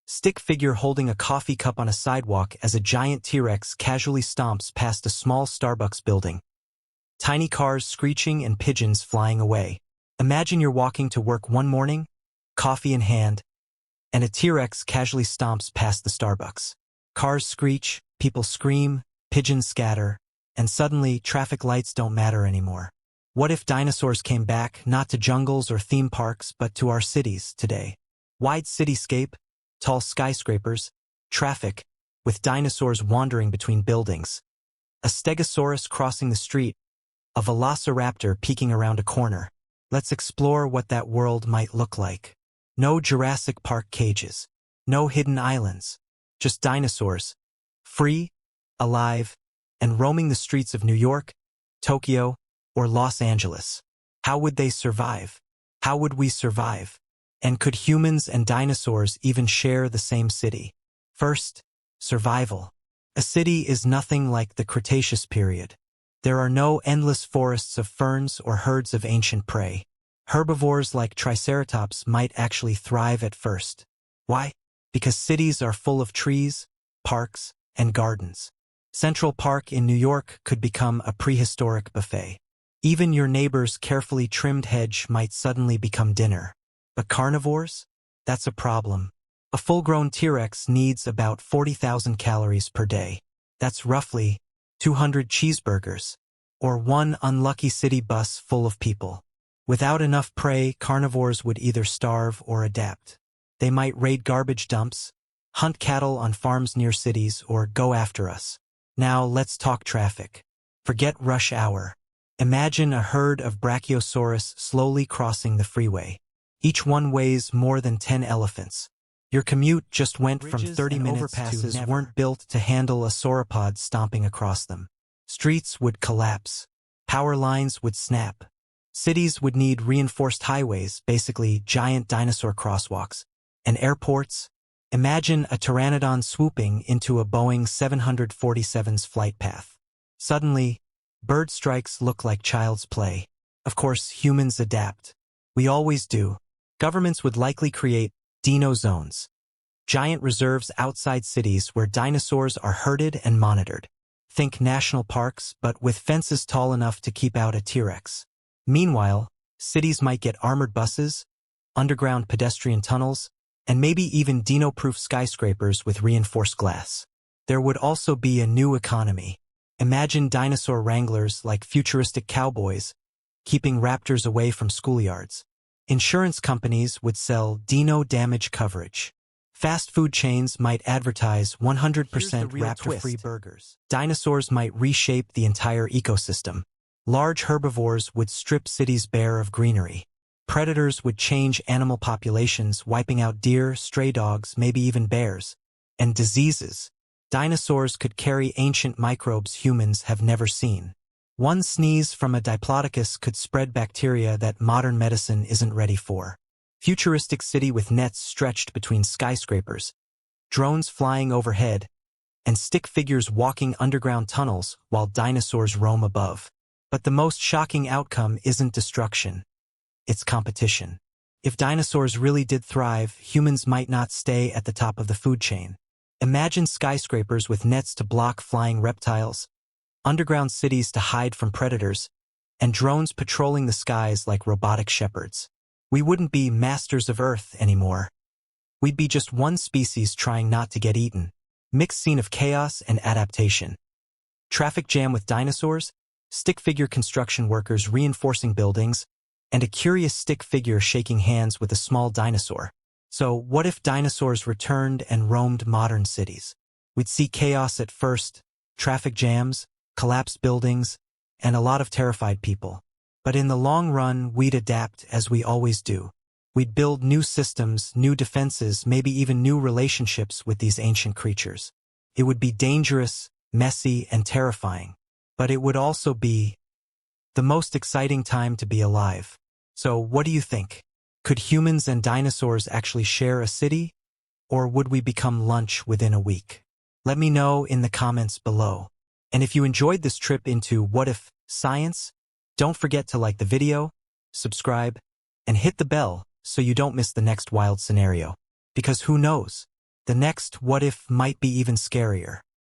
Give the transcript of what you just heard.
Stick figure holding a coffee cup on a sidewalk as a giant T-Rex casually stomps past a small Starbucks building. Tiny cars screeching and pigeons flying away. Imagine you're walking to work one morning, coffee in hand, and a T-Rex casually stomps past the Starbucks. Cars screech, people scream, pigeons scatter, and suddenly traffic lights don't matter anymore. What if dinosaurs came back, not to jungles or theme parks, but to our cities today? Wide cityscape, tall skyscrapers, traffic, with dinosaurs wandering between buildings. A stegosaurus crossing the street, a velociraptor peeking around a corner. Let's explore what that world might look like. No Jurassic Park cages. No hidden islands. Just dinosaurs. Free, alive, and roaming the streets of New York, Tokyo, or Los Angeles. How would they survive? How would we survive? And could humans and dinosaurs even share the same city? First, survival. A city is nothing like the Cretaceous period. There are no endless forests of ferns or herds of ancient prey. Herbivores like Triceratops might actually thrive at first. Why? Because cities are full of trees, parks, and gardens. Central Park in New York could become a prehistoric buffet. Even your neighbor's carefully trimmed hedge might suddenly become dinner. But carnivores? That's a problem. A full-grown T-Rex needs about 40,000 calories per day. That's roughly 200 cheeseburgers, or one unlucky city bus full of people. Without enough prey, carnivores would either starve or adapt. They might raid garbage dumps, hunt cattle on farms near cities, or go after us. Now let's talk traffic. Forget rush hour. Imagine a herd of Brachiosaurus slowly crossing the freeway. Each one weighs more than 10 elephants. Your commute just went from 30 minutes to never. Weren't built to handle a sauropod stomping across them. Streets would collapse. Power lines would snap. Cities would need reinforced highways, basically giant dinosaur crosswalks. And airports? Imagine a pteranodon swooping into a Boeing 747's flight path. Suddenly, bird strikes look like child's play. Of course, humans adapt. We always do. Governments would likely create dino zones, giant reserves outside cities where dinosaurs are herded and monitored. Think national parks, but with fences tall enough to keep out a T-Rex. Meanwhile, cities might get armored buses, underground pedestrian tunnels, and maybe even dino-proof skyscrapers with reinforced glass. There would also be a new economy. Imagine dinosaur wranglers like futuristic cowboys, keeping raptors away from schoolyards. Insurance companies would sell dino damage coverage. Fast food chains might advertise 100% raptor-free burgers. Dinosaurs might reshape the entire ecosystem. Large herbivores would strip cities bare of greenery. Predators would change animal populations, wiping out deer, stray dogs, maybe even bears. And diseases. Dinosaurs could carry ancient microbes humans have never seen. One sneeze from a diplodocus could spread bacteria that modern medicine isn't ready for. Futuristic city with nets stretched between skyscrapers, drones flying overhead, and stick figures walking underground tunnels while dinosaurs roam above. But the most shocking outcome isn't destruction. It's competition. If dinosaurs really did thrive, humans might not stay at the top of the food chain. Imagine skyscrapers with nets to block flying reptiles, underground cities to hide from predators, and drones patrolling the skies like robotic shepherds. We wouldn't be masters of Earth anymore. We'd be just one species trying not to get eaten. Mixed scene of chaos and adaptation. Traffic jam with dinosaurs, stick figure construction workers reinforcing buildings, and a curious stick figure shaking hands with a small dinosaur. So what if dinosaurs returned and roamed modern cities? We'd see chaos at first, traffic jams, collapsed buildings, and a lot of terrified people. But in the long run, we'd adapt as we always do. We'd build new systems, new defenses, maybe even new relationships with these ancient creatures. It would be dangerous, messy, and terrifying. But it would also be the most exciting time to be alive. So what do you think? Could humans and dinosaurs actually share a city? Or would we become lunch within a week? Let me know in the comments below. And if you enjoyed this trip into What If Science, don't forget to like the video, subscribe, and hit the bell so you don't miss the next wild scenario. Because who knows? The next what if might be even scarier.